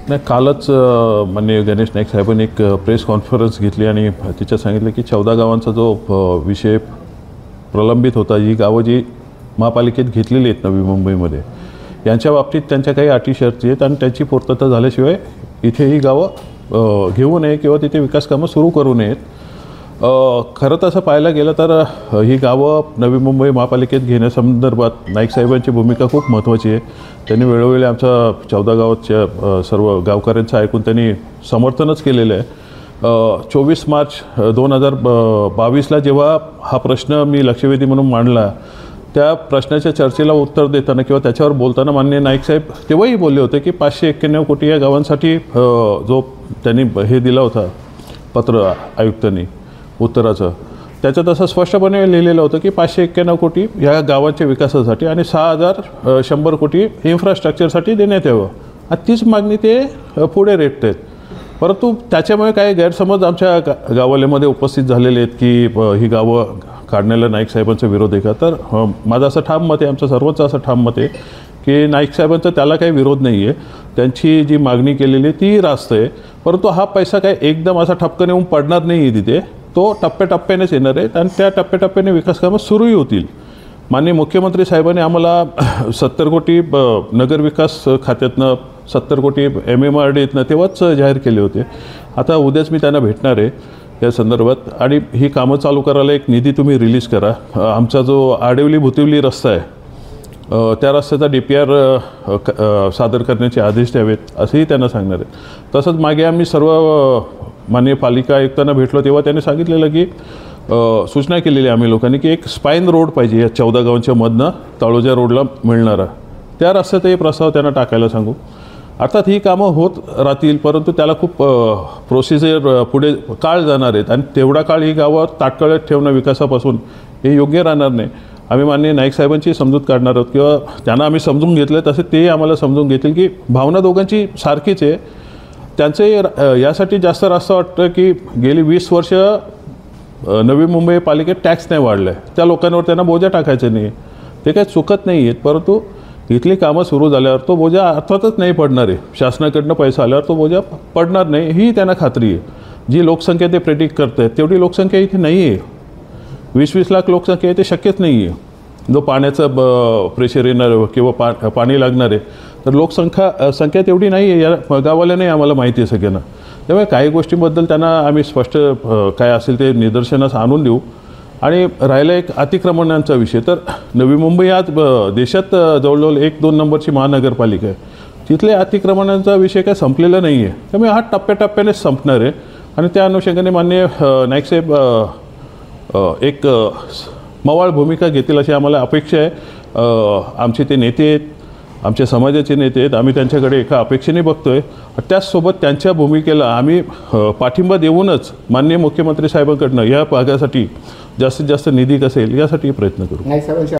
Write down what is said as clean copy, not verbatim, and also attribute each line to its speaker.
Speaker 1: नाही, कालच माननीय गणेश नाईक साहेबांनी एक प्रेस कॉन्फरन्स घेतली आणि त्याच्यात सांगितलं की 14 गावांचा जो विषय प्रलंबित होता, ही गावं जी महापालिकेत घेतलेली आहेत नवी मुंबईमध्ये, यांच्या बाबतीत त्यांच्या काही अटी शर्ती आहेत आणि त्याची पूर्तता झाल्याशिवाय इथे ही गावं घेऊ नये किंवा तिथे विकास कामं सुरू करू नयेत. खरं तसं पाहायला गेलं तर ही गावं नवी मुंबई महापालिकेत घेण्यासंदर्भात नाईक साहेबांची भूमिका खूप महत्त्वाची आहे. त्यांनी वेळोवेळी आमच्या 14 गावाच्या सर्व गावकऱ्यांचं ऐकून त्यांनी समर्थनच केलेलं आहे. 24 मार्च 2022ला जेव्हा हा प्रश्न मी लक्षवेधी म्हणून मांडला, त्या प्रश्नाच्या चर्चेला उत्तर देताना किंवा त्याच्यावर बोलताना माननीय नाईक साहेब तेव्हाही बोलले होते की 591 कोटी या गावांसाठी जो त्यांनी हे दिला होता पत्र आयुक्तांनी उत्तराचं, त्याच्यात असं स्पष्टपणे लिहिलेलं होतं की 591 कोटी ह्या गावांच्या विकासासाठी आणि 6100 कोटी इन्फ्रास्ट्रक्चरसाठी देण्यात यावं. आणि तीच मागणी ते पुढे रेटत आहेत. परंतु त्याच्यामुळे काही गैरसमज आमच्या गावाल्यामध्ये उपस्थित झालेले आहेत की ही गावं काढण्याला नाईक साहेबांचा विरोध आहे का. तर माझं असं ठाम मत आहे, आमचं सर्वच असं ठाम मत आहे की नाईक साहेबांचा त्याला काही विरोध नाही आहे. त्यांची जी मागणी केलेली आहे ती रास्त आहे. परंतु हा पैसा काय एकदम असा ठपकन येऊन पडणार नाही आहे तिथे, तो टप्प्याटप्प्यानेच येणार आहे आणि त्या टप्प्याटप्प्याने विकास कामं सुरूही होतील. माननीय मुख्यमंत्री साहेबांनी आम्हाला 70 कोटी नगरविकास खात्यातनं, 70 कोटी MMRDतनं तेव्हाच जाहीर केले होते. आता उद्याच मी त्यांना भेटणार आहे या संदर्भात आणि ही कामं चालू करायला एक निधी तुम्ही रिलीज करा. आमचा जो आडिवली भुतिवली रस्ता आहे त्या रस्त्याचा DPR सादर करण्याचे आदेश द्यावेत असंही त्यांना सांगणार आहे. तसंच मागे आम्ही सर्व माननीय पालिका आयुक्तांना भेटलो तेव्हा त्यांनी सांगितलेलं की सूचना केलेली आम्ही लोकांनी की एक स्पाईन रोड पाहिजे या 14 गावांच्या मधनं तळोजा रोडला मिळणारा, त्या रस्त्यातही प्रस्ताव त्यांना टाकायला सांगू. अर्थात ही कामं होत राहतील, परंतु त्याला खूप प्रोसिजर पुढे काळ जाणार आहेत आणि तेवढा काळ ही गावं ताटकळत ठेवणं विकासापासून हे योग्य राहणार नाही. आम्ही माननीय नाईक साहेबांची समजूत काढणार आहोत किंवा त्यांना आम्ही समजून घेतलं तसे तेही आम्हाला समजून घेतील की भावना दोघांची सारखीच आहे. त्यांचे यासाठी जास्त रास्त वाटतं की गेली 20 वर्ष नवी मुंबई पालिकेत टॅक्स नाही वाढलं आहे, त्या लोकांवर त्यांना बोजा टाकायचं नाही. ते काही चुकत नाही आहेत, परंतु इथली कामं सुरू झाल्यावर तो बोजा अर्थातच नाही पडणार आहे. शासनाकडनं पैसा आल्यावर तो बोजा पडणार नाही ही त्यांना खात्री आहे. जी लोकसंख्या ते प्रेडिक्ट करत आहेत तेवढी लोकसंख्या इथे नाही आहे. 20-20 लाख लोकसंख्या आहे, ते शक्यच नाही आहे. जो पाण्याचं प्रेशर येणार किंवा पाणी लागणार आहे, तर संख्या तेवढी नाही आहे. या गावाला नाही आम्हाला माहिती आहे सगळ्यांना. त्यामुळे काही गोष्टींबद्दल त्यांना आम्ही स्पष्ट काय असेल ते निदर्शनास आणून देऊ. आणि राहिला एक अतिक्रमणांचा विषय, तर नवी मुंबई आज देशात जवळजवळ 1-2 नंबरची महानगरपालिका आहे. तिथले अतिक्रमणांचा विषय काय संपलेला नाही आहे. त्यामुळे हा टप्प्याटप्प्यानेच संपणार आहे आणि त्या अनुषंगाने माननीय नाईक साहेब एक मवाळ भूमिका घेतील अशी आम्हाला अपेक्षा आहे. आमचे ते नेते आहेत, आमच्या समाजाचे नेते आहेत, आम्ही त्यांच्याकडे एका अपेक्षेने बघतो आहे. त्याचसोबत त्यांच्या भूमिकेला आम्ही पाठिंबा देऊनच माननीय मुख्यमंत्री साहेबांकडनं या भागासाठी जास्तीत जास्त निधी कसेल यासाठी प्रयत्न करू.